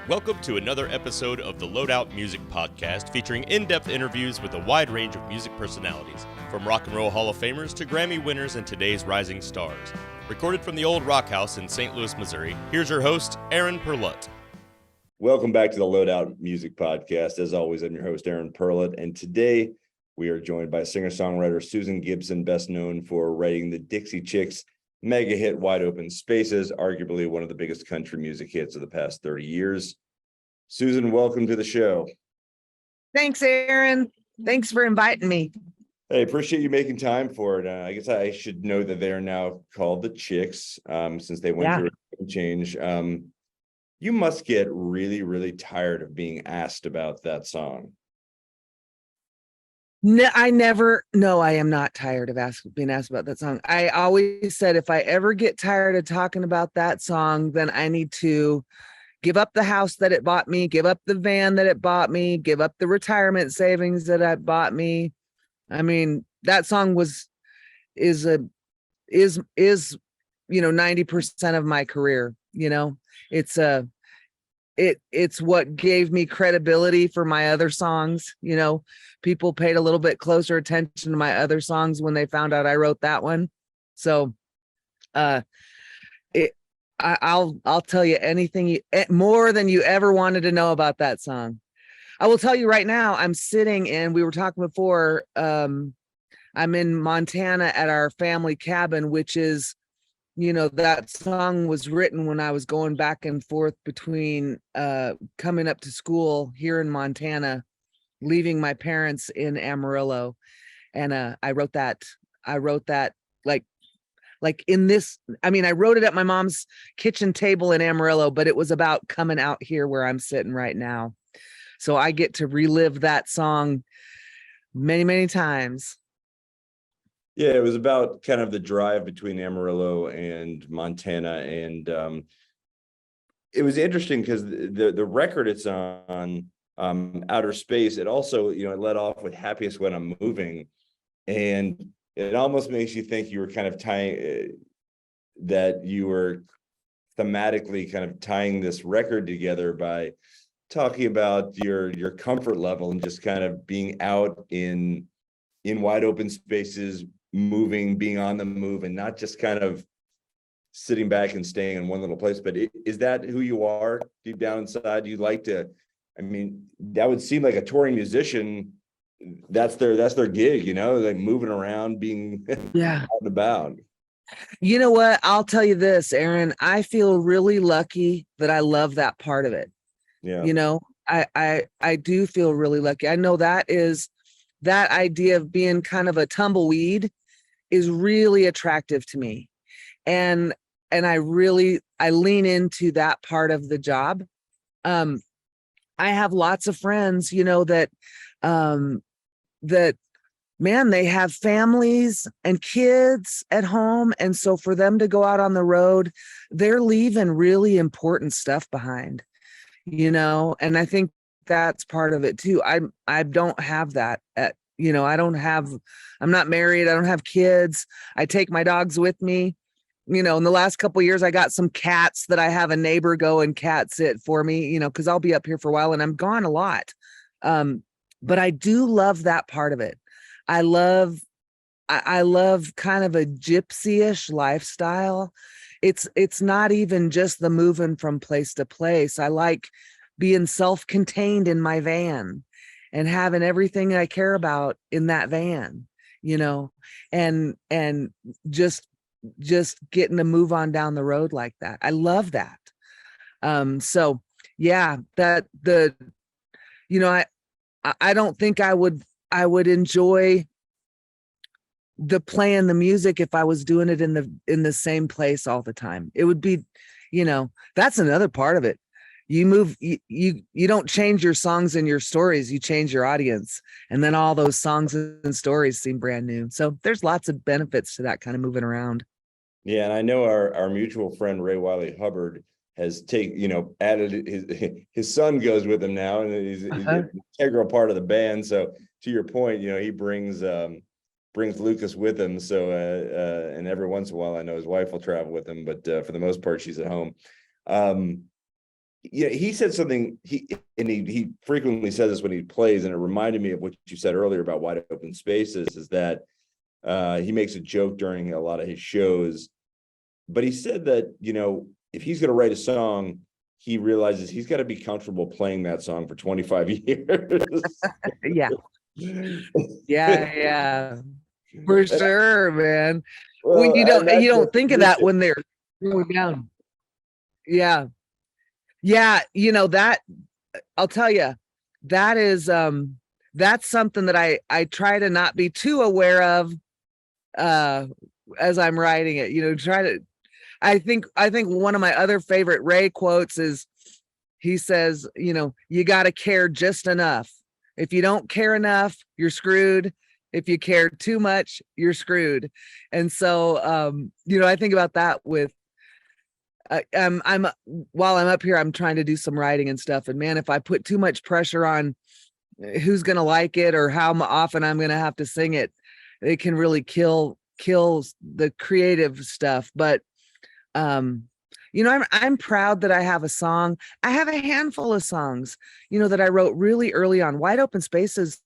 Welcome to another episode of the Loadout Music Podcast, featuring in-depth interviews with a wide range of music personalities, from rock and roll Hall of Famers to Grammy winners and today's rising stars. Recorded from the Old Rock House in St. Louis, Missouri, here's your host, Aaron Perlott. Welcome back to the Loadout Music Podcast. As always, I'm your host, Aaron Perlott, and today we are joined by singer-songwriter Susan Gibson, best known for writing the Dixie Chicks mega hit Wide Open Spaces, arguably one of the biggest country music hits of the past 30 years. Susan, welcome to the show. Thanks, Aaron. Thanks for inviting me. Hey, appreciate you making time for it. I guess I should know that they are now called the Chicks, since they went through a change. You must get really, really tired of being asked about that song. No, I am not tired of being asked about that song. I always said if I ever get tired of talking about that song, then I need to give up the house that it bought me, give up the van that it bought me, give up the retirement savings that it bought me. I mean, that song is 90% of my career. It's what gave me credibility for my other songs. People paid a little bit closer attention to my other songs when they found out I wrote that one. So I'll tell you anything more than you ever wanted to know about that song. I will tell you right now, I'm sitting in, we were talking before, I'm in Montana at our family cabin, which is, that song was written when I was going back and forth between coming up to school here in Montana, leaving my parents in Amarillo. And I wrote that like in this, I wrote it at my mom's kitchen table in Amarillo, but it was about coming out here where I'm sitting right now. So I get to relive that song many, many times. Yeah, it was about kind of the drive between Amarillo and Montana. And it was interesting because the record it's on, Outer Space, it also, it led off with Happiest When I'm Moving. And it almost makes you think you were kind of that you were thematically kind of tying this record together by talking about your comfort level and just kind of being out in wide open spaces, moving, being on the move, and not just kind of sitting back and staying in one little place. But is that who you are deep down inside? You like to, that would seem like a touring musician. That's their gig, like moving around, being out and about. You know what? I'll tell you this, Aaron, I feel really lucky that I love that part of it. Yeah. I do feel really lucky. I know that idea of being kind of a tumbleweed is really attractive to me. And I lean into that part of the job. I have lots of friends, that man, they have families and kids at home. And so for them to go out on the road, they're leaving really important stuff behind, and I think that's part of it too. I don't have that I'm not married. I don't have kids. I take my dogs with me. In the last couple of years, I got some cats that I have a neighbor go and cat sit for me, because I'll be up here for a while and I'm gone a lot. But I do love that part of it. I love kind of a gypsy-ish lifestyle. It's not even just the moving from place to place. I like being self-contained in my van and having everything I care about in that van, and just getting to move on down the road like that. I love that. So yeah, I don't think I would enjoy playing the music if I was doing it in the same place all the time. It would be, that's another part of it. You move, you don't change your songs and your stories, you change your audience. And then all those songs and stories seem brand new. So there's lots of benefits to that kind of moving around. Yeah. And I know our mutual friend, Ray Wiley Hubbard, has added his son goes with him now, and he's an integral part of the band. So to your point, he brings Lucas with him. So and every once in a while, I know his wife will travel with him, but for the most part, she's at home. yeah, he said something, he frequently says this when he plays, and it reminded me of what you said earlier about wide open spaces, is that he makes a joke during a lot of his shows, but he said that, if he's going to write a song, he realizes he's got to be comfortable playing that song for 25 years. Yeah. Yeah. For sure, man. Well, Well, you and that's don't think of that when they're going down. Yeah. Yeah. That I'll tell you, that is that's something that I try to not be too aware of as I'm writing it. I think one of my other favorite Ray quotes is, he says, you got to care just enough. If you don't care enough, you're screwed. If you care too much, you're screwed. And so I think about that with I'm while I'm up here, I'm trying to do some writing and stuff. And man, if I put too much pressure on who's going to like it or how often I'm going to have to sing it, it can really kill the creative stuff. But I'm proud that I have a song. I have a handful of songs, that I wrote really early on. Wide Open Spaces,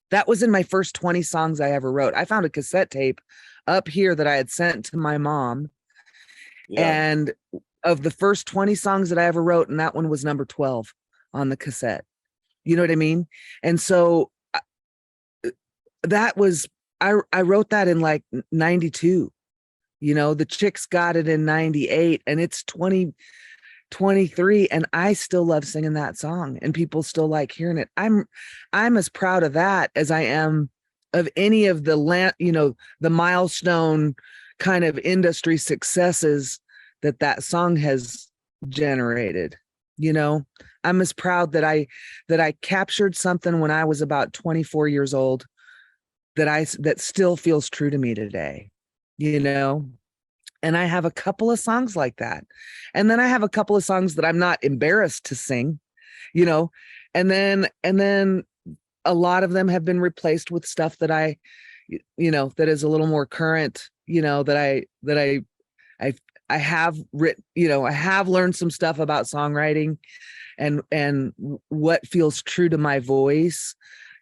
that was in my first 20 songs I ever wrote. I found a cassette tape up here that I had sent to my mom. Yeah. And of the first 20 songs that I ever wrote, and that one was number 12 on the cassette. You know what I mean? And so that was, I wrote that in like 92. The Chicks got it in 98, and it's 2023, and I still love singing that song, and people still like hearing it. I'm as proud of that as I am of any of the the milestone kind of industry successes that song has generated. I'm as proud that I captured something when I was about 24 years old that still feels true to me today. And I have a couple of songs like that. And then I have a couple of songs that I'm not embarrassed to sing, and then a lot of them have been replaced with stuff that I that is a little more current, that I have written, I have learned some stuff about songwriting and what feels true to my voice,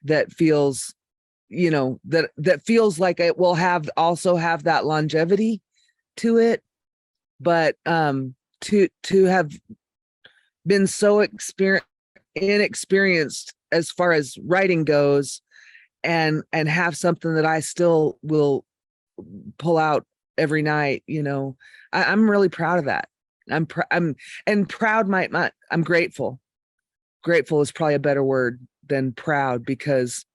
that feels, that feels like it will also have that longevity to it. But to have been so inexperienced as far as writing goes, and have something that I still will pull out every night, I'm really proud of that. I'm grateful. Grateful is probably a better word than proud, because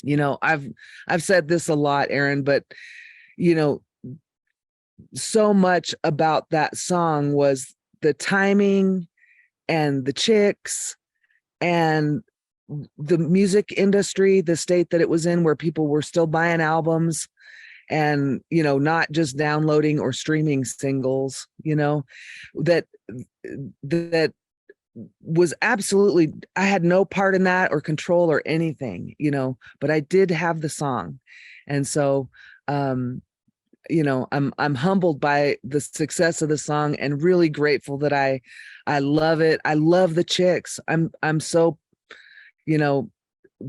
I've said this a lot, Aaron, but so much about that song was the timing and the Chicks and the music industry, the state that it was in, where people were still buying albums and, not just downloading or streaming singles, that was absolutely, I had no part in that or control or anything, but I did have the song. And so, I'm humbled by the success of the song, and really grateful that I love it. I love the Chicks. I'm so,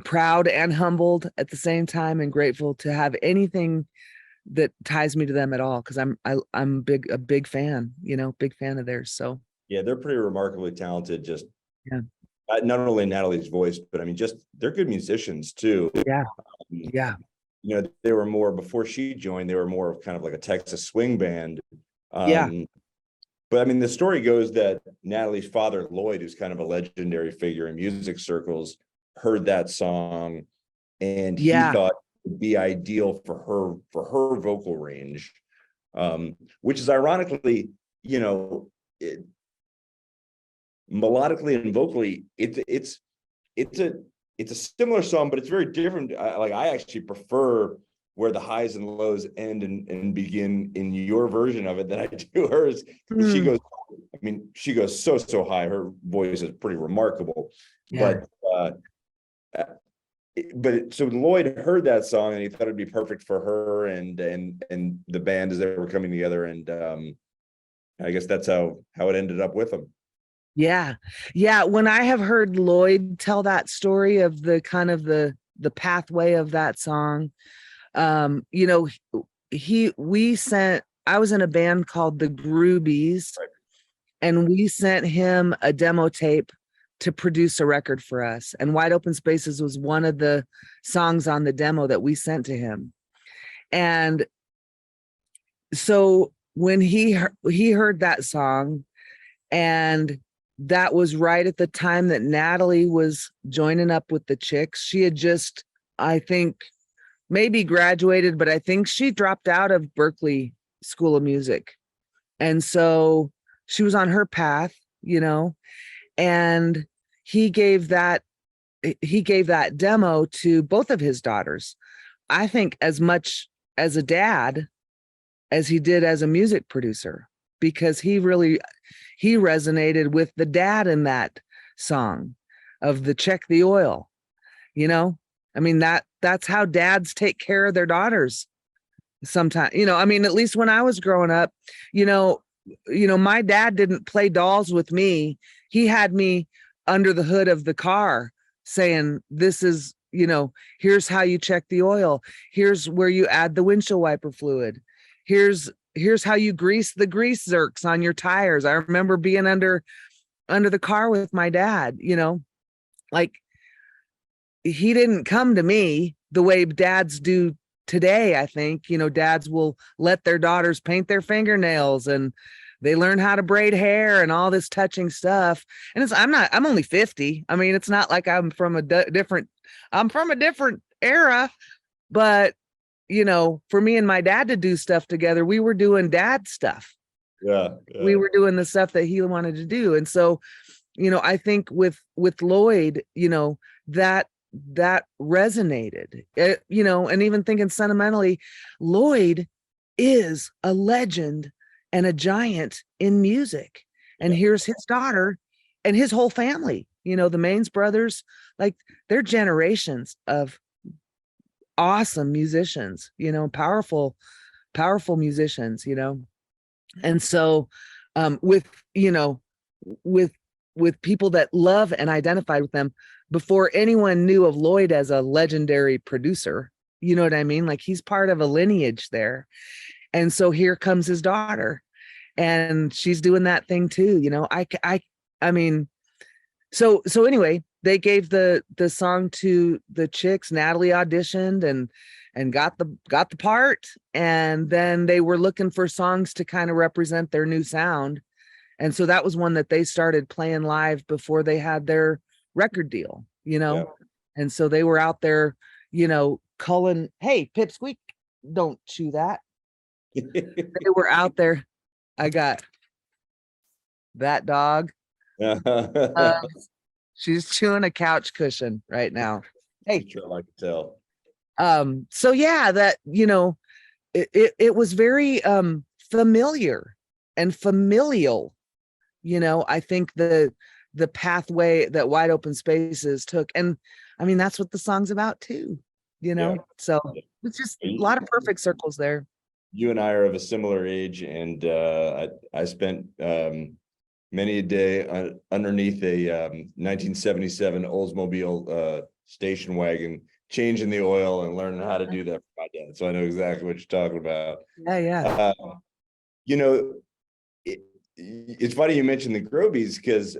proud and humbled at the same time, and grateful to have anything that ties me to them at all. Cause I'm a big fan, big fan of theirs. So yeah, they're pretty remarkably talented. Just yeah, not only Natalie's voice, but I mean, just they're good musicians too. Yeah. Yeah. They were more, before she joined, they were more of kind of like a Texas swing band. Yeah. But I mean, the story goes that Natalie's father, Lloyd, who's kind of a legendary figure in music circles, heard that song, and he thought it would be ideal for her vocal range, which is ironically, melodically and vocally, it's a similar song, but it's very different. I actually prefer where the highs and lows end and begin in your version of it than I do hers. She goes so high. Her voice is pretty remarkable. Yeah. But so Lloyd heard that song and he thought it'd be perfect for her and the band as they were coming together. And I guess that's how it ended up with them. Yeah. Yeah. When I have heard Lloyd tell that story of the kind of the pathway of that song, you know, I was in a band called the Groobees, Right. and we sent him a demo tape to produce a record for us. And Wide Open Spaces was one of the songs on the demo that we sent to him. And so when he heard that song, and that was right at the time that Natalie was joining up with the Chicks. She had just, I think, maybe graduated, but I think she dropped out of Berklee School of Music. And so she was on her path, you know, and he gave that demo to both of his daughters. I think as much as a dad as he did as a music producer, because he resonated with the dad in that song of the check the oil, you know. I mean, that's how dads take care of their daughters sometimes, you know. I mean, at least when I was growing up, you know, my dad didn't play dolls with me. He had me under the hood of the car saying, this is, you know, here's how you check the oil. Here's where you add the windshield wiper fluid. Here's how you grease the grease zerks on your tires. I remember being under the car with my dad, you know, like he didn't come to me the way dads do today. I think, you know, dads will let their daughters paint their fingernails, and they learn how to braid hair and all this touching stuff. And I'm only 50. I mean, it's not like I'm from a different era, but you know, for me and my dad to do stuff together, we were doing dad stuff. Yeah. We were doing the stuff that he wanted to do. And so, you know, I think with Lloyd, you know, that resonated, you know, and even thinking sentimentally, Lloyd is a legend and a giant in music. And here's his daughter and his whole family, you know, the Maines brothers, like they're generations of awesome musicians, you know, powerful musicians, you know. And so with, you know, with people that love and identified with them before anyone knew of Lloyd as a legendary producer, you know what I mean? Like he's part of a lineage there. And so here comes his daughter, and she's doing that thing too, you know. I mean, so anyway, they gave the song to the Chicks. Natalie auditioned and got the part, and then they were looking for songs to kind of represent their new sound. And so that was one that they started playing live before they had their record deal, you know. Yeah. And so they were out there, you know, calling, hey, Pipsqueak, don't chew that. They were out there. I got that dog. She's chewing a couch cushion right now. Hey, Sure, I can tell. So yeah, that, you know, it was very familiar and familial, you know. I think the pathway that Wide Open Spaces took, and I mean that's what the song's about too, you know. Yeah. So it's just a lot of perfect circles there. You and I are of a similar age, and I spent many a day underneath a 1977 Oldsmobile station wagon, changing the oil and learning how to do that for my dad. So I know exactly what you're talking about. Yeah. You know, it's funny you mentioned the Groobees, because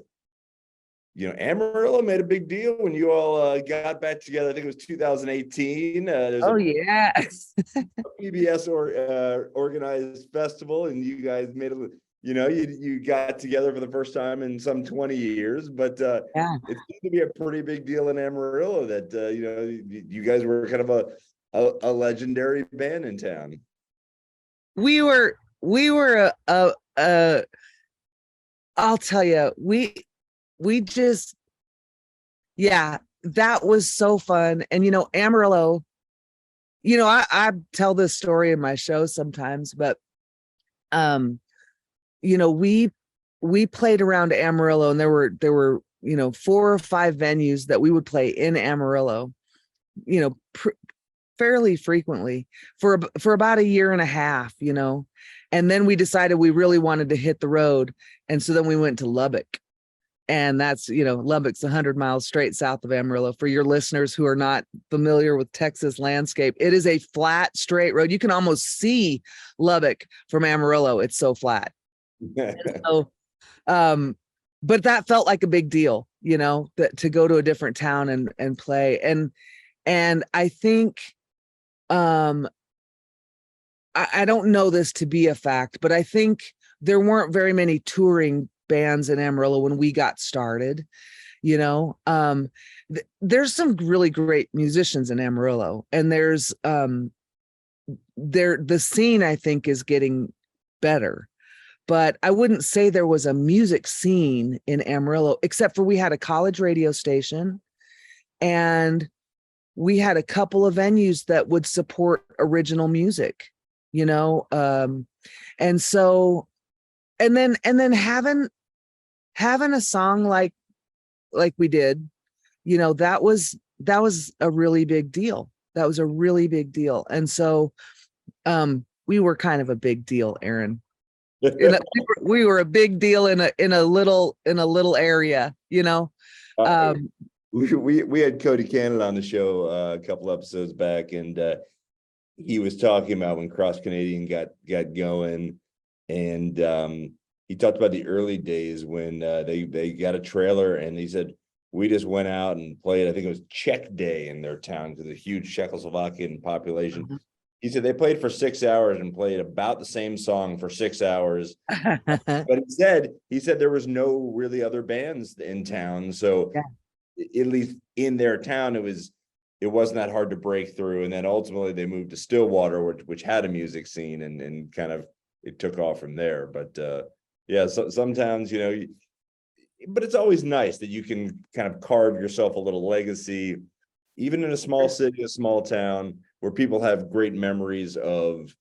you know, Amarillo made a big deal when you all got back together. I think it was 2018. There's Oh a yeah. PBS organized festival, and you guys made a, you know, you got together for the first time in some 20 years. But Yeah. it seemed to be a pretty big deal in Amarillo that you know, you guys were kind of a legendary band in town. We were I'll tell you, we just, yeah, that was so fun. And you know, Amarillo, you know, I tell this story in my show sometimes, but you know, we played around Amarillo, and there were you know 4 or 5 venues that we would play in Amarillo, you know, fairly frequently for about a year and a half, you know. And then we decided we really wanted to hit the road, and so then we went to Lubbock. And that's, Lubbock's 100 miles straight south of Amarillo. For your listeners who are not familiar with Texas landscape, it is a flat, straight road. You can almost see Lubbock from Amarillo. It's so flat. So, but that felt like a big deal, that to go to a different town and play. And I think, I don't know this to be a fact, but I think there weren't very many touring bands in Amarillo when we got started. There's some really great musicians in Amarillo, and there's the scene I think is getting better, but I wouldn't say there was a music scene in Amarillo, except for we had a college radio station, and we had a couple of venues that would support original music, and so, and then having a song like we did, that was a really big deal. That was a really big deal. And so, we were kind of a big deal, Aaron. We were a big deal in a little area, We had Cody Canada on the show a couple episodes back, and he was talking about when Cross Canadian got going, and he talked about the early days when they got a trailer, and he said we just went out and played. I think it was Czech Day in their town because a huge Czechoslovakian population. Mm-hmm. He said they played for 6 hours and played about the same song for 6 hours. But he said there was no really other bands in town, so at least in their town, it wasn't that hard to break through. And then ultimately they moved to Stillwater, which had a music scene, and kind of it took off from there. But so some towns, but it's always nice that you can kind of carve yourself a little legacy, even in a small city, a small town, where people have great memories of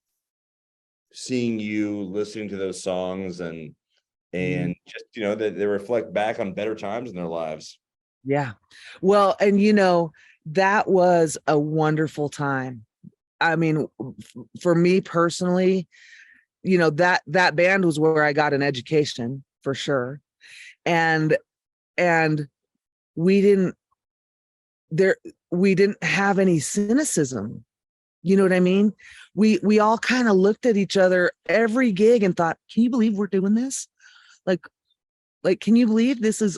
seeing you, listening to those songs, and just, that they reflect back on better times in their lives. Yeah. Well, and that was a wonderful time. I mean, for me personally, that band was where I got an education for sure. And we didn't have any cynicism. You know what I mean? We all kind of looked at each other every gig and thought, can you believe we're doing this? Like, can you believe this is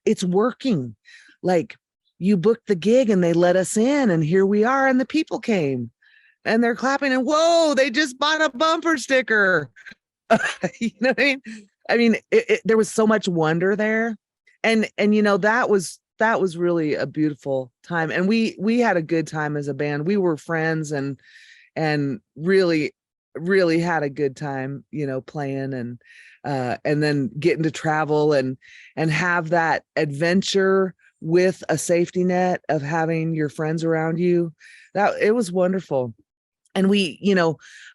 it's working? Like, you booked the gig and they let us in, and here we are, and the people came and they're clapping, and whoa, they just bought a bumper sticker. You know what I mean? I mean, there was so much wonder there. And that was really a beautiful time. And we had a good time as a band. We were friends and really, really had a good time, playing and then getting to travel and have that adventure with a safety net of having your friends around you. That it was wonderful. And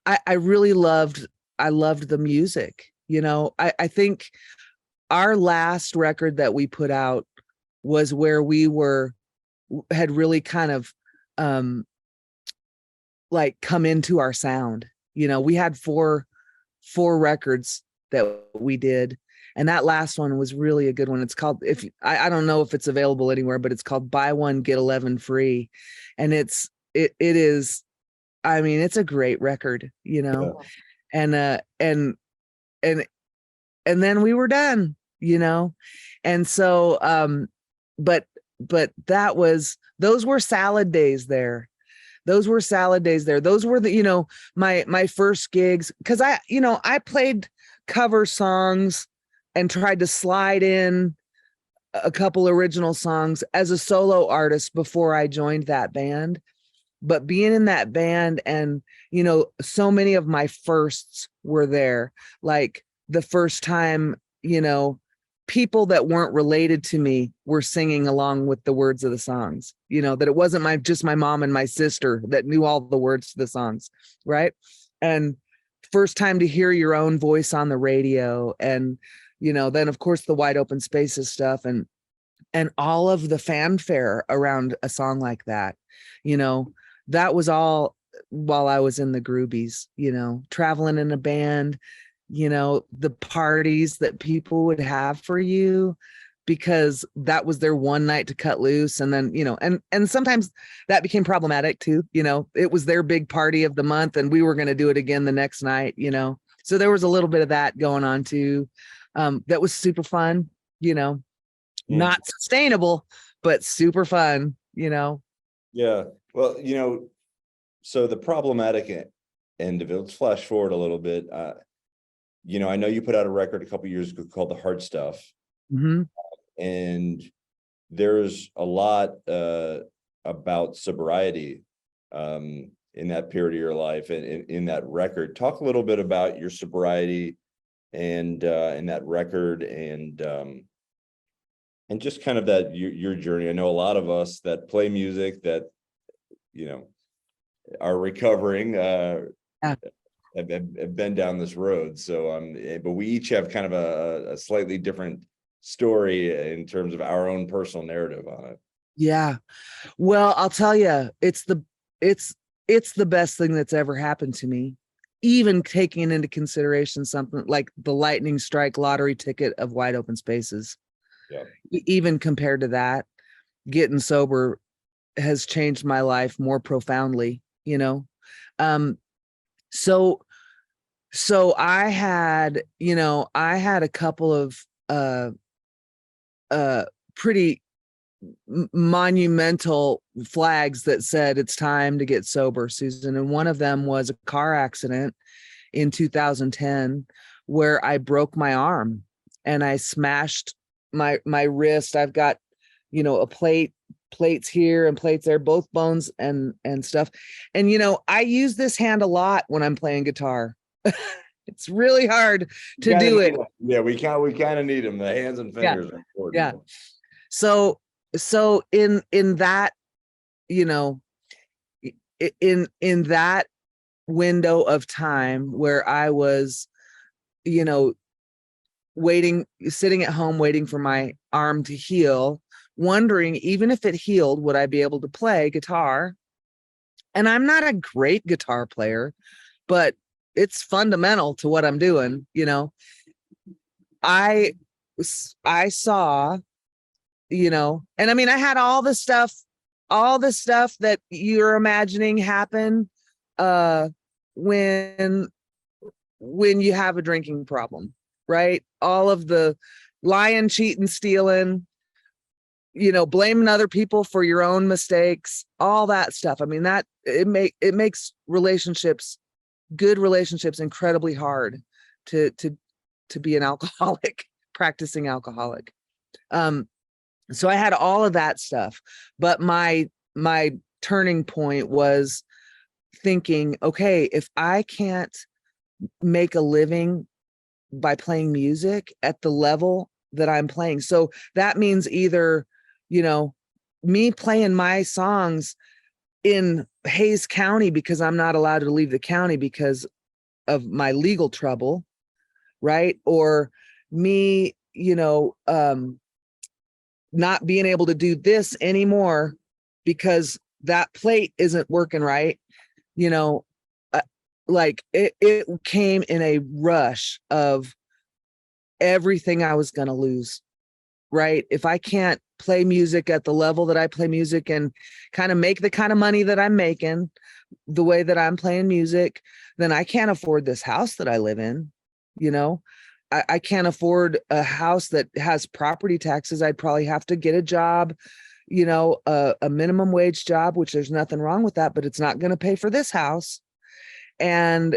I really loved the music. I think our last record that we put out was where we had really kind of come into our sound. We had four records that we did, and that last one was really a good one. It's called, I don't know if it's available anywhere, but it's called Buy One Get 11 Free, and it is, I mean, it's a great record, yeah. And then we were done, and so but those were salad days there. Those were the, my first gigs, because I played cover songs and tried to slide in a couple original songs as a solo artist before I joined that band. But being in that band, and so many of my firsts were there, like the first time, people that weren't related to me were singing along with the words of the songs, that it wasn't just my mom and my sister that knew all the words to the songs. Right. And first time to hear your own voice on the radio, and, then of course the Wide Open Spaces stuff, and all of the fanfare around a song like that, that was all while I was in the Groobees, traveling in a band, the parties that people would have for you. because that was their one night to cut loose. And then, and sometimes that became problematic too. It was their big party of the month and we were going to do it again the next night, so there was a little bit of that going on too. That was super fun, not sustainable, but super fun, Yeah. Well, so the problematic end of it, let's flash forward a little bit. I know you put out a record a couple years ago called The Hard Stuff. Mm-hmm. And there's a lot about sobriety in that period of your life and in that record. Talk a little bit about your sobriety and in that record and just kind of that your journey. I know a lot of us that play music that are recovering have been down this road. So but we each have kind of a slightly different story in terms of our own personal narrative on it. Yeah. Well, I'll tell you, it's the best thing that's ever happened to me, even taking into consideration something like the lightning strike lottery ticket of wide open spaces. Yeah. Even compared to that, getting sober has changed my life more profoundly, so I had a couple of pretty monumental flags that said it's time to get sober, Susan. And one of them was a car accident in 2010 where I broke my arm and I smashed my wrist. I've got, a plates here and plates there, both bones and stuff. And, I use this hand a lot when I'm playing guitar. It's really hard to do it. Yeah, we kind of need them. The hands and fingers are important. Yeah. So in that, in that window of time where I was, sitting at home waiting for my arm to heal, wondering even if it healed, would I be able to play guitar? And I'm not a great guitar player, but it's fundamental to what I'm doing. I saw, and I mean, I had all the stuff that you're imagining happen when you have a drinking problem, right? All of the lying, cheating, stealing, blaming other people for your own mistakes, all that stuff. I mean, that it makes good relationships incredibly hard to be an alcoholic, practicing alcoholic. So I had all of that stuff, but my turning point was thinking, okay, if I can't make a living by playing music at the level that I'm playing, so that means either, me playing my songs in Hayes County because I'm not allowed to leave the county because of my legal trouble, right? Or me, not being able to do this anymore because that plate isn't working right. Like it came in a rush of everything I was going to lose, right? If I can't play music at the level that I play music and kind of make the kind of money that I'm making the way that I'm playing music, then I can't afford this house that I live in. I can't afford a house that has property taxes. I'd probably have to get a job, a minimum wage job, which there's nothing wrong with that, but it's not going to pay for this house. And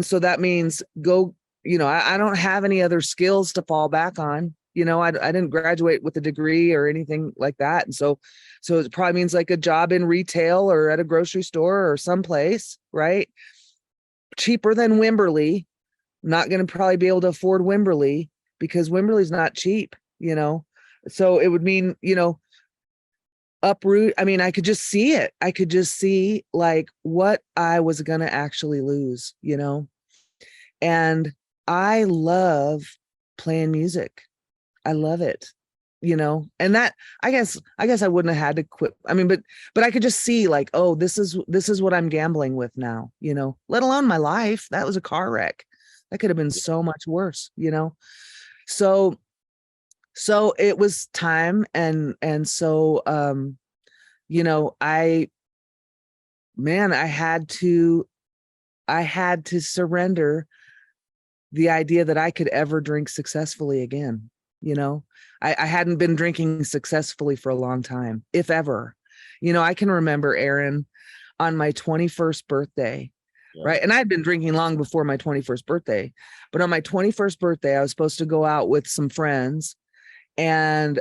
so that means I don't have any other skills to fall back on. I didn't graduate with a degree or anything like that. And so it probably means like a job in retail or at a grocery store or someplace, right? Cheaper than Wimberley. Not going to probably be able to afford Wimberley because Wimberley's not cheap, so it would mean, uproot. I mean, I could just see it. I could just see like what I was going to actually lose, and I love playing music. I love it, and that, I guess I wouldn't have had to quit. I mean, but I could just see like, oh, this is what I'm gambling with now, let alone my life. That was a car wreck. That could have been so much worse, So So it was time, and so you know, I had to surrender the idea that I could ever drink successfully again. You know, I hadn't been drinking successfully for a long time, if ever. You know, I can remember, Aaron, on my 21st birthday, right? And I'd been drinking long before my 21st birthday, but on my 21st birthday, I was supposed to go out with some friends. And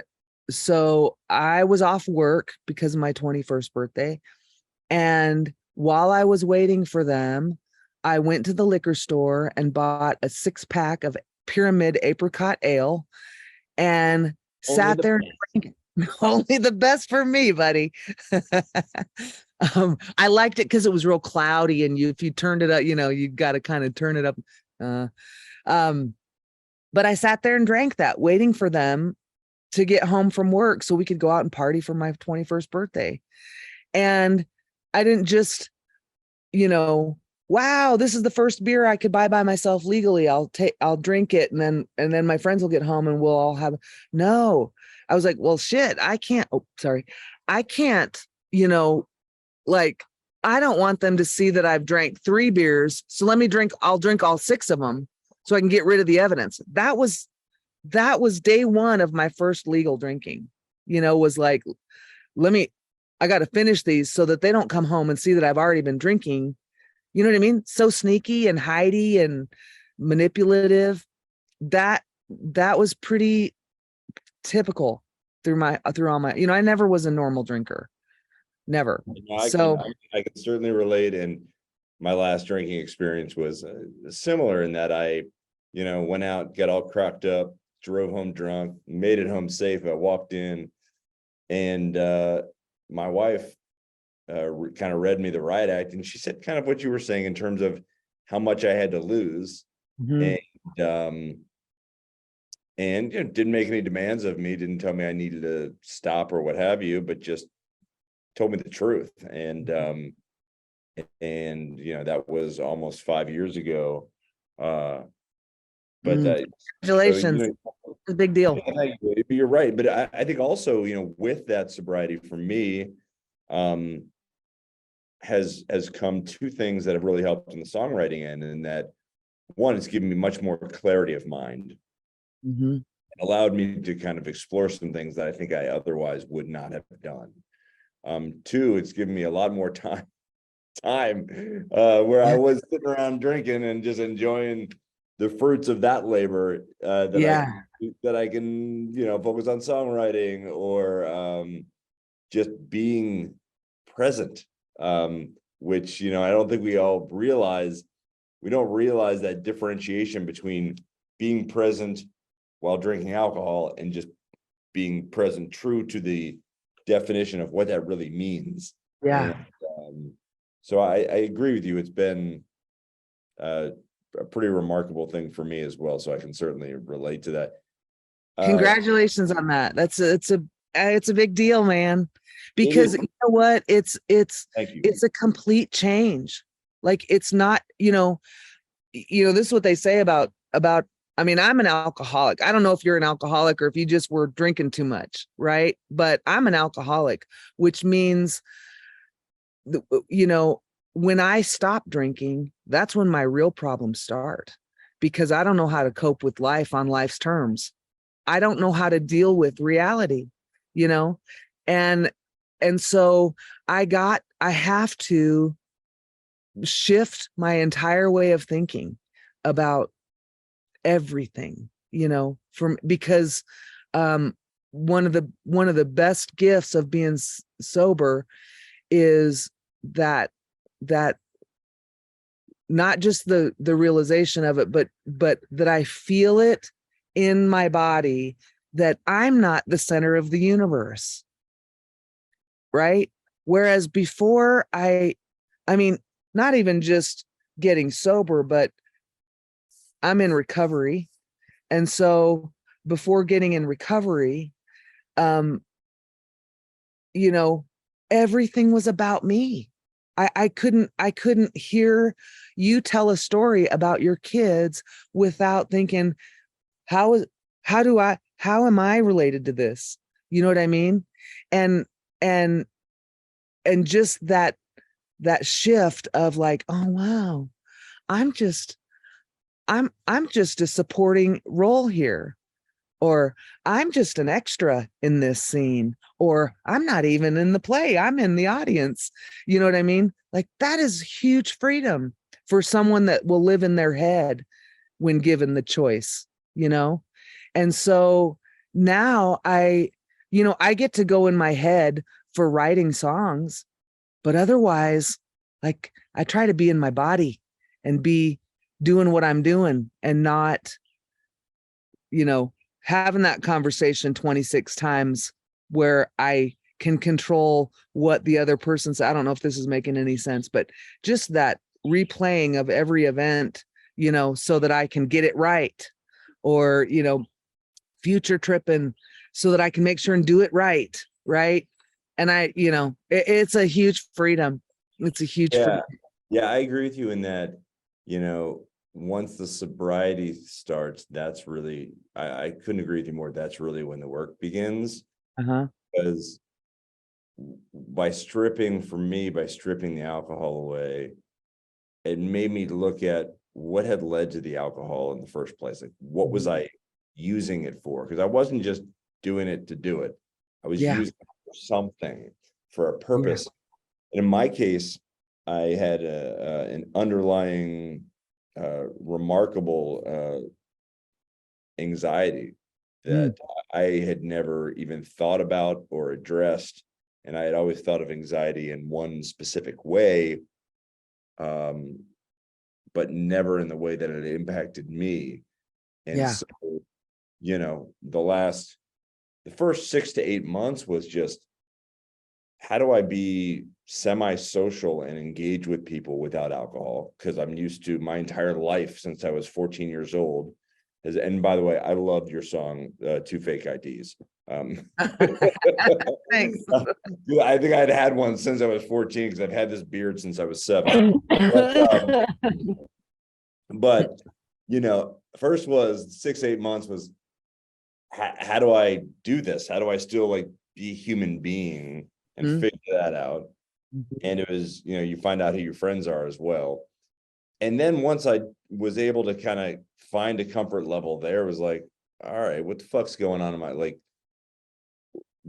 so I was off work because of my 21st birthday. And while I was waiting for them, I went to the liquor store and bought a 6-pack of Pyramid Apricot Ale and sat there and drank it. Only the best for me, buddy. I liked it because it was real cloudy, and if you turned it up, you know, you got to kind of turn it up. But I sat there and drank that, waiting for them to get home from work so we could go out and party for my 21st birthday. And I didn't just, you know, wow, this is the first beer I could buy by myself legally. I'll drink it, and then my friends will get home and we'll all have. No, I was like, well, shit, I can't. Oh, sorry, I can't. You know, like, I don't want them to see that I've drank 3 beers. So I'll drink all 6 of them so I can get rid of the evidence. That was day 1 of my first legal drinking. You know, was like, I got to finish these so that they don't come home and see that I've already been drinking. You know what I mean? So sneaky and hidey and manipulative. That was pretty typical through all my, you know, I never was a normal drinker. Never. I can certainly relate. And my last drinking experience was similar in that I, you know, went out, got all cracked up, drove home drunk, made it home safe. I walked in, and my wife kind of read me the riot act, and she said kind of what you were saying in terms of how much I had to lose. Mm-hmm. And you know, didn't make any demands of me, didn't tell me I needed to stop or what have you, but just told me the truth. And you know, that was almost 5 years ago. But congratulations. So, you know, it's a big deal. You're right. But I think also, you know, with that sobriety for me, has come 2 things that have really helped in the songwriting end. And that one, it's given me much more clarity of mind. Mm-hmm. It allowed me to kind of explore some things that I think I otherwise would not have done. 2, it's given me a lot more time where I was sitting around drinking and just enjoying the fruits of that labor, that I can, you know, focus on songwriting or just being present, which, you know, I don't think we all realize. We don't realize that differentiation between being present while drinking alcohol and just being present, true to the definition of what that really means. Yeah. And, so I agree with you. It's been a pretty remarkable thing for me as well. So I can certainly relate to that. Congratulations on that. It's a big deal, man. Because you know what? It's a complete change. Like, it's not, you know, this is what they say about, I mean, I'm an alcoholic. I don't know if you're an alcoholic or if you just were drinking too much, right? But I'm an alcoholic, which means, you know, when I stop drinking, that's when my real problems start, because I don't know how to cope with life on life's terms. I don't know how to deal with reality, you know, and so I have to shift my entire way of thinking about everything, you know, because one of the best gifts of being sober is that not just the realization of it, but that I feel it in my body, that I'm not the center of the universe. Right? Whereas before, I mean, not even just getting sober, but I'm in recovery. And so before getting in recovery, you know, everything was about me. I couldn't hear you tell a story about your kids without thinking, how do how am I related to this? You know what I mean? And and and just that shift of like, oh wow, I'm just I'm just a supporting role here, or I'm just an extra in this scene, or I'm not even in the play, I'm in the audience. You know what I mean? Like, that is huge freedom for someone that will live in their head when given the choice, you know? And so now I get to go in my head for writing songs, but otherwise, like, I try to be in my body and be doing what I'm doing, and not, having that conversation 26 times where I can control what the other person says. I don't know if this is making any sense, but just that replaying of every event, so that I can get it right, or, future tripping so that I can make sure and do it right. Right. And it's a huge freedom. It's a huge freedom. Yeah, I agree with you in that, once the sobriety starts, that's really, I couldn't agree with you more. That's really when the work begins. Because by stripping the alcohol away, it made me look at what had led to the alcohol in the first place. Like, what was I using it for? Because I wasn't just doing it to do it. I was using it for something, for a purpose. And in my case, I had an underlying remarkable anxiety that I had never even thought about or addressed. And I had always thought of anxiety in one specific way, but never in the way that it impacted me. And so, the first 6 to 8 months was just, how do I be semi-social and engage with people without alcohol? Because I'm used to, my entire life since I was 14 years old. And by the way, I loved your song, Two Fake IDs. Thanks. I think I'd had one since I was 14, because I've had this beard since I was 7. But first was 6-8 months was, how do I do this? How do I still like be a human being and figure that out? And it was, you find out who your friends are as well. And then once I was able to kind of find a comfort level there, it was like, all right, what the fuck's going on in my, like,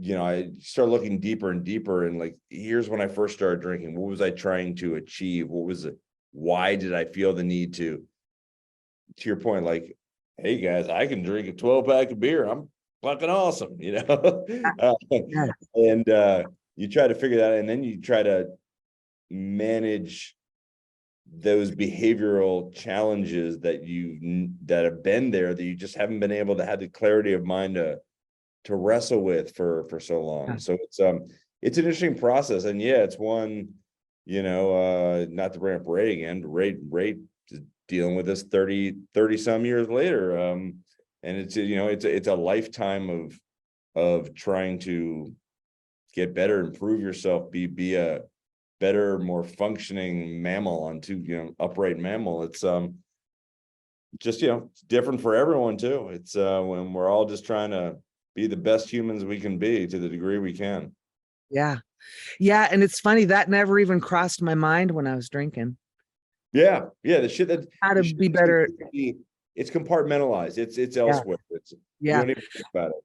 I started looking deeper and deeper, and like, here's when I first started drinking. What was I trying to achieve? What was it? Why did I feel the need to your point, like, hey guys, I can drink a 12-pack of beer. I'm fucking awesome, and you try to figure that out, and then you try to manage those behavioral challenges that have been there, that you just haven't been able to have the clarity of mind to wrestle with for so long. So it's an interesting process, and it's one, not to bring up Ray again, Ray is dealing with this 30 some years later, and it's it's a lifetime of trying to get better, improve yourself, be a better, more functioning mammal, upright mammal. It's just it's different for everyone too. It's when we're all just trying to be the best humans we can be to the degree we can. Yeah, and it's funny, that never even crossed my mind when I was drinking. Yeah, the shit that how to be better. It's compartmentalized. It's elsewhere. You don't even think about it.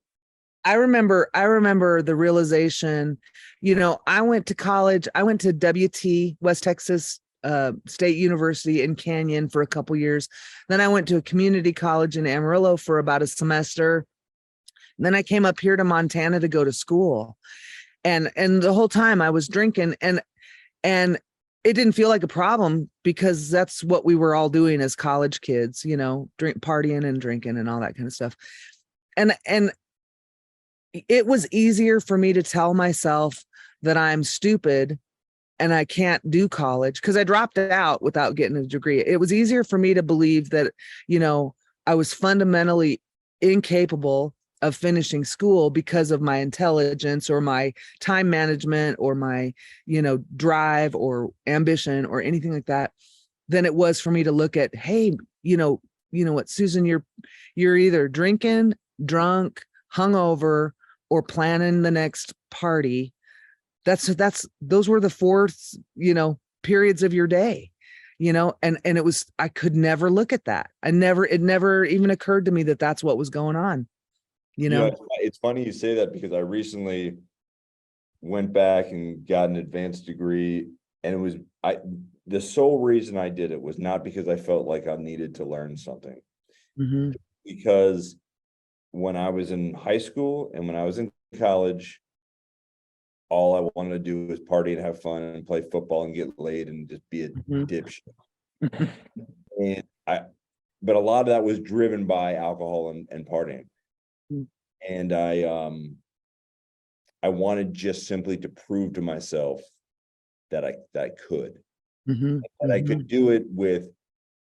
I remember the realization, I went to college. I went to WT, West Texas State University in Canyon for a couple years. Then I went to a community college in Amarillo for about a semester. And then I came up here to Montana to go to school. And the whole time I was drinking, and it didn't feel like a problem, because that's what we were all doing as college kids, partying and drinking and all that kind of stuff. And it was easier for me to tell myself that I'm stupid and I can't do college, because I dropped out without getting a degree. It was easier for me to believe that, I was fundamentally incapable of finishing school because of my intelligence or my time management or my, drive or ambition or anything like that, than it was for me to look at, hey, what, Susan, you're either drinking, drunk, hungover, or planning the next party. Those were the four, periods of your day, and it was, I could never look at that. It never even occurred to me that that's what was going on, It's funny you say that, because I recently went back and got an advanced degree, and the sole reason I did it was not because I felt like I needed to learn something. Mm-hmm. Because when I was in high school and when I was in college, all I wanted to do was party and have fun and play football and get laid and just be a dipshit. But a lot of that was driven by alcohol and partying. And I wanted just simply to prove to myself that I could. That I could do it with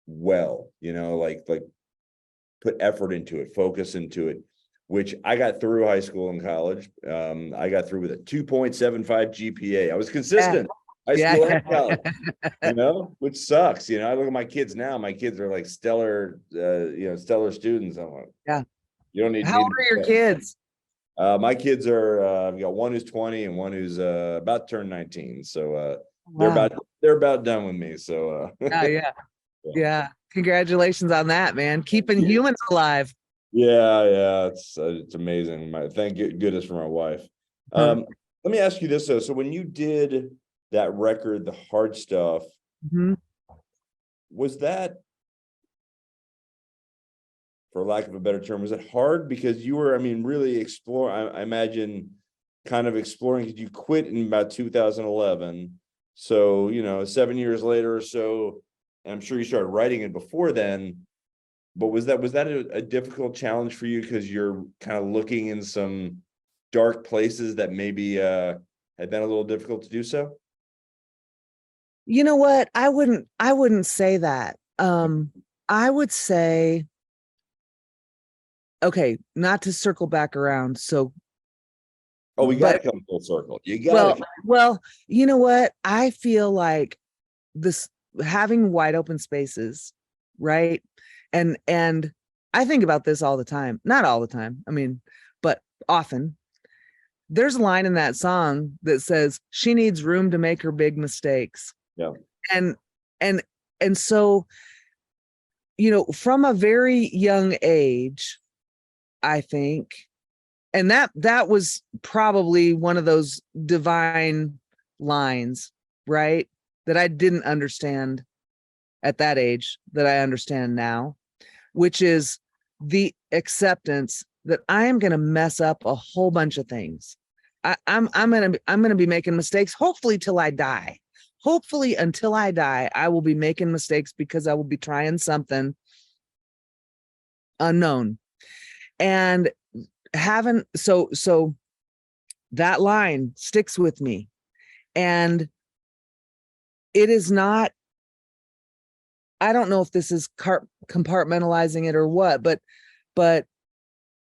like put effort into it, focus into it, which I got through high school and college. I got through with a 2.75 GPA. I was consistent. High school and college, which sucks. I look at my kids now. My kids are like stellar students. I'm like, you don't need. How old are your kids? My kids are. I've got one who's 20 and one who's about to turn 19. So they're about done with me. So yeah. Congratulations on that, man. Keeping humans alive. Yeah. It's amazing. Thank goodness for my wife. Let me ask you this though. So when you did that record, the hard stuff, was that, for lack of a better term, was it hard because you were, really exploring? I imagine kind of exploring, because you quit in about 2011. So, 7 years later or so, and I'm sure you started writing it before then, but was that a difficult challenge for you because you're kind of looking in some dark places that maybe had been a little difficult to do so? You know what? I wouldn't say that. I would say, okay, not to circle back around. So, we got to come full circle. You got to. Well, you know what? I feel like this, having wide open spaces, right? And I think about this all the time. Not all the time. But often. There's a line in that song that says she needs room to make her big mistakes. Yeah. And so, from a very young age, I think, and that was probably one of those divine lines, right? That I didn't understand at that age that I understand now, which is the acceptance that I am going to mess up a whole bunch of things. I'm going to be making mistakes, hopefully till I die. Hopefully until I die, I will be making mistakes because I will be trying something unknown. And so that line sticks with me. And it is not, I don't know if this is compartmentalizing it or what, but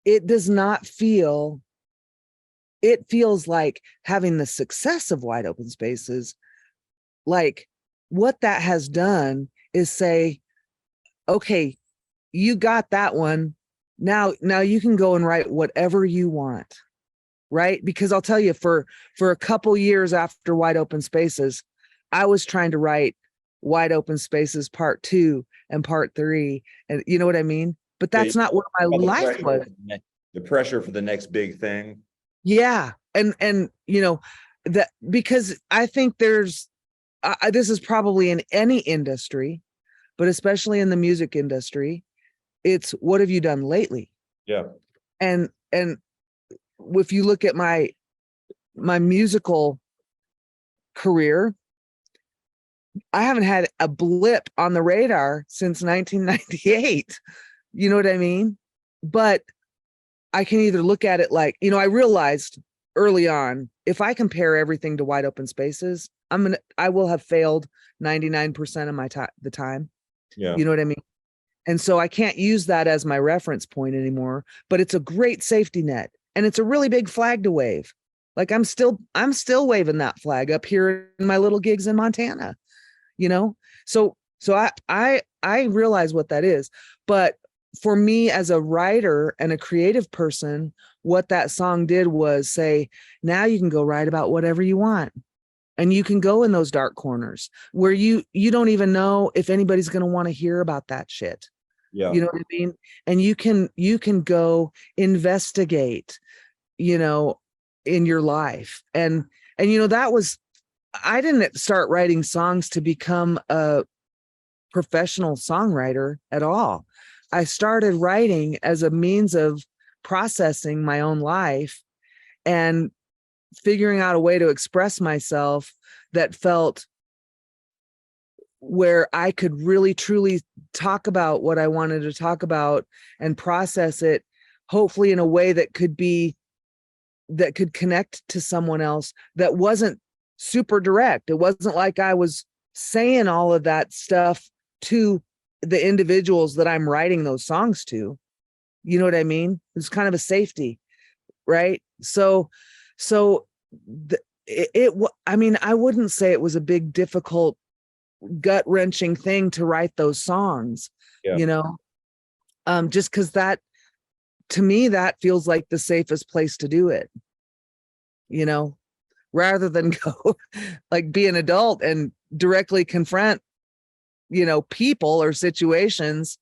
it does not feel, it feels like having the success of wide open spaces, like what that has done is say, okay, you got that one. Now you can go and write whatever you want, right? Because I'll tell you, for a couple years after Wide Open Spaces, I was trying to write Wide Open Spaces Part 2 and Part 3, and you know what I mean? But that's not where my life was. The pressure for the next big thing. Yeah, and that, because I think there's this is probably in any industry, but especially in the music industry, it's what have you done lately? Yeah. And if you look at my musical career, I haven't had a blip on the radar since 1998. You know what I mean? But I can either look at it like, I realized early on, if I compare everything to Wide Open Spaces, I will have failed 99% of my the time. Yeah. You know what I mean? And so I can't use that as my reference point anymore, but it's a great safety net, and it's a really big flag to wave. Like I'm still waving that flag up here in my little gigs in Montana, So I realize what that is, but for me as a writer and a creative person, what that song did was say, now you can go write about whatever you want. And you can go in those dark corners where you don't even know if anybody's going to want to hear about that shit. Yeah. You know what I mean? And you can go investigate, you know, in your life. And that was, I didn't start writing songs to become a professional songwriter at all. I started writing as a means of processing my own life and figuring out a way to express myself that felt where I could really truly talk about what I wanted to talk about and process it, hopefully in a way that could connect to someone else, that wasn't super direct. It wasn't like I was saying all of that stuff to the individuals that I'm writing those songs to. You know what I mean? It's kind of a safety, right? I mean, I wouldn't say it was a big, difficult, gut-wrenching thing to write those songs, you know, just because that, to me, that feels like the safest place to do it, you know, rather than go like be an adult and directly confront, you know, people or situations.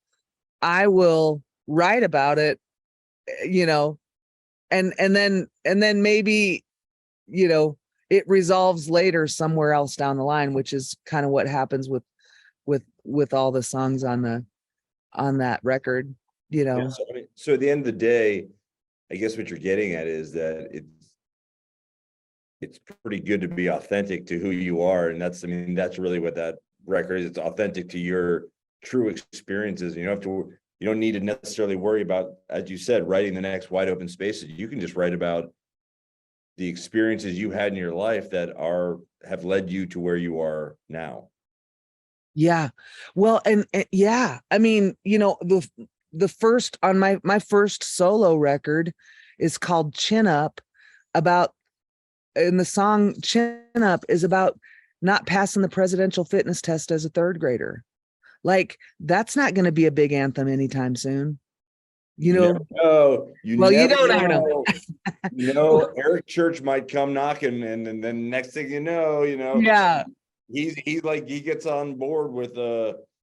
I will write about it, you know, and then maybe, you know, it resolves later somewhere else down the line, which is kind of what happens with all the songs on that record, you know. Yeah, so at the end of the day, I guess what you're getting at is that it's pretty good to be authentic to who you are, and that's really what that record is. It's authentic to your true experiences. You don't need to necessarily worry about, as you said, writing the next Wide Open Spaces. You can just write about the experiences you had in your life that have led you to where you are now. Yeah. Well, and yeah, I mean, you know, the first on my first solo record is called Chin Up, and the song Chin Up is about not passing the presidential fitness test as a third grader. Like, that's not going to be a big anthem anytime soon. You know, You don't never know. You know, Eric Church might come knocking, and then next thing you know, Yeah. he's like, he gets on board with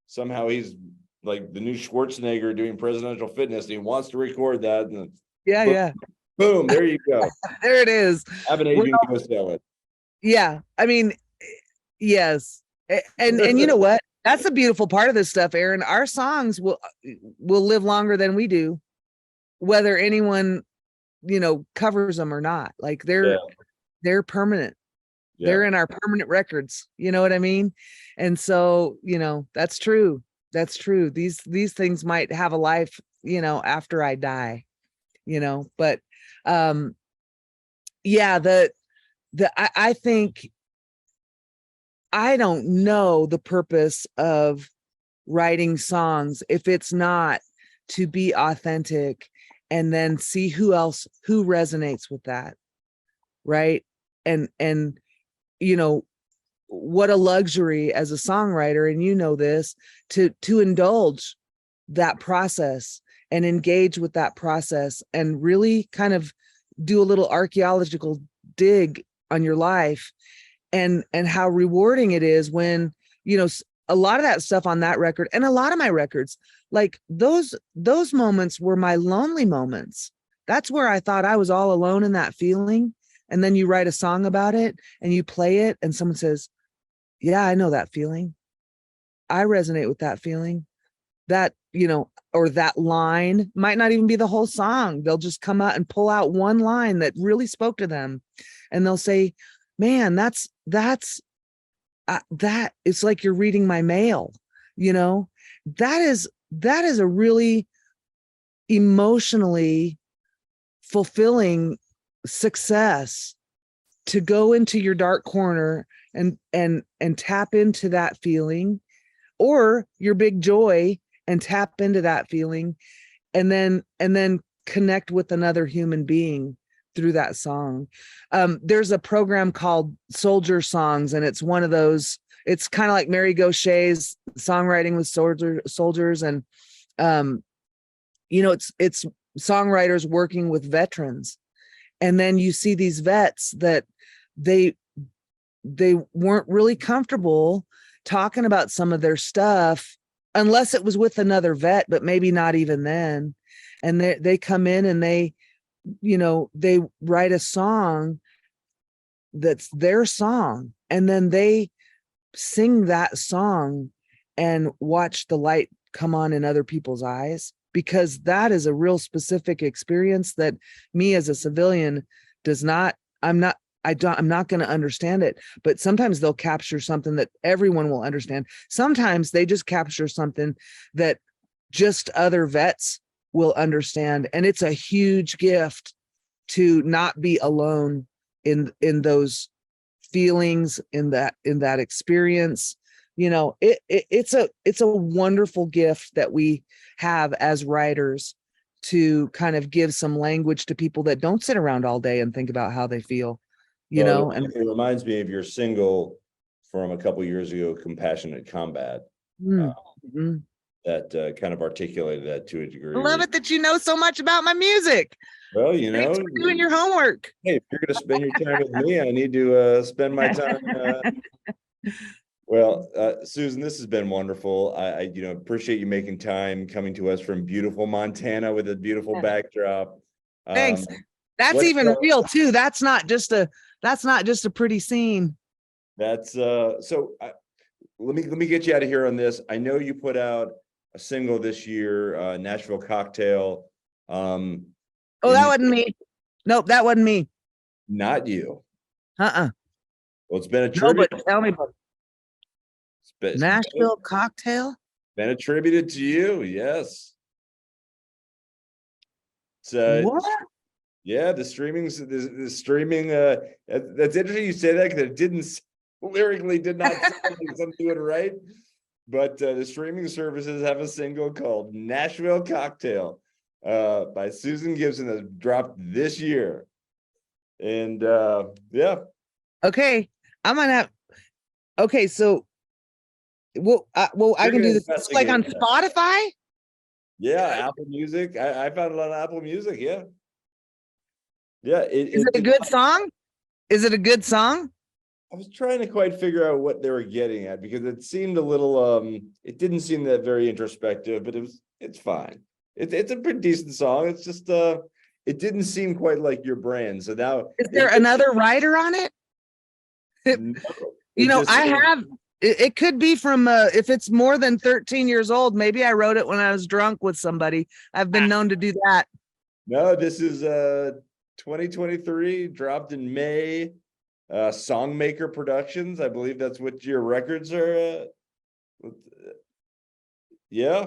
somehow he's like the new Schwarzenegger doing presidential fitness, and he wants to record that. And Yeah. boom, there you go. There it is. Have an agent go sell it. Yeah. I mean, yes. And you know what? That's the beautiful part of this stuff, Aaron. Our songs will live longer than we do, whether anyone, you know, covers them or not. Like they're permanent. Yeah. They're in our permanent records. You know what I mean? And so, you know, that's true. That's true. These things might have a life, you know, after I die, you know, but yeah, I think, I don't know the purpose of writing songs if it's not to be authentic and then see who resonates with that. Right. And, you know, what a luxury as a songwriter, and you know this, to indulge that process and engage with that process and really kind of do a little archaeological dig on your life, and how rewarding it is when, you know, a lot of that stuff on that record and a lot of my records, like those moments were my lonely moments. That's where I thought I was all alone in that feeling. And then you write a song about it and you play it and someone says, yeah, I know that feeling. I resonate with that feeling. That, you know, or that line might not even be the whole song. They'll just come out and pull out one line that really spoke to them. And they'll say, man, that's that it's like you're reading my mail, you know. That is a really emotionally fulfilling success, to go into your dark corner and tap into that feeling, or your big joy and tap into that feeling, and then connect with another human being through that song. There's a program called Soldier Songs, and it's one of those, it's kind of like Mary Gaucher's songwriting with soldiers. And it's songwriters working with veterans. And then you see these vets that they weren't really comfortable talking about some of their stuff unless it was with another vet, but maybe not even then. And they come in and they write a song that's their song, and then they sing that song and watch the light come on in other people's eyes, because that is a real specific experience that me as a civilian I'm not going to understand it. But sometimes they'll capture something that everyone will understand. Sometimes they just capture something that just other vets will understand. And it's a huge gift to not be alone in those feelings, in that experience. It's a wonderful gift that we have as writers, to kind of give some language to people that don't sit around all day and think about how they feel, and it reminds me of your single from a couple years ago, Compassionate Combat. That kind of articulated that to a degree. I love it that you know so much about my music. Well, Thanks for doing your homework. Hey, if you're going to spend your time with me, I need to spend my time. Well, Susan, this has been wonderful. I appreciate you making time, coming to us from beautiful Montana with a beautiful backdrop. Thanks. That's even real too. That's not just a pretty scene. That's so. Let me get you out of here on this. I know you put out a single this year, Nashville Cocktail. Oh, that wasn't me. Nope, that wasn't me. Not you. Well, it's been a tribute. No, but tell me about Nashville Cocktail. Been attributed to you, yes. What? Yeah, the streaming. That's interesting you say that, because it didn't lyrically did not sound like I'm doing right. But the streaming services have a single called Nashville Cocktail by Susan Gibson that dropped this year. And yeah. Okay. Okay, so I can do this. It's like on Spotify? Yeah, Apple Music. I found it on Apple Music, yeah. Yeah. Is it a good song? Is it a good song? I was trying to quite figure out what they were getting at, because it seemed a little it didn't seem that very introspective, but it's fine. It's a pretty decent song. It's just it didn't seem quite like your brand. So now, is there another writer on it? No, it could be from if it's more than 13 years old, maybe I wrote it when I was drunk with somebody. I've been known to do that. No, this is 2023, dropped in May. Songmaker Productions, I believe that's what your records are. Yeah.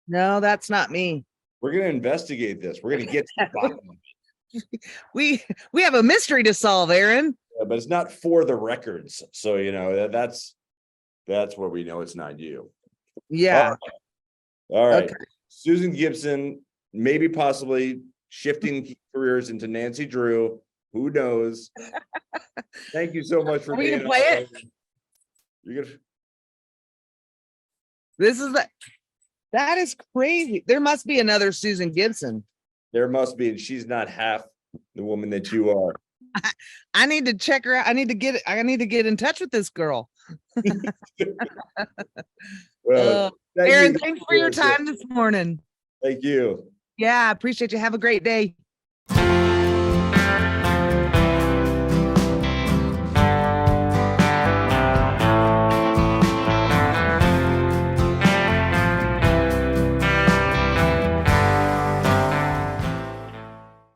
No, that's not me. We're gonna investigate this. We're gonna get to the bottom of it. We have a mystery to solve, Aaron. Yeah, but it's not For the Records, so that's where we know it's not you. Yeah. All right. Okay. Susan Gibson, maybe possibly shifting careers into Nancy Drew. Who knows? Thank you so much for being play it. You're gonna. That is crazy. There must be another Susan Gibson. There must be, and she's not half the woman that you are. I need to check her out. I need to get in touch with this girl. Well, Aaron, thanks for your time this morning. Thank you. Yeah, I appreciate you. Have a great day.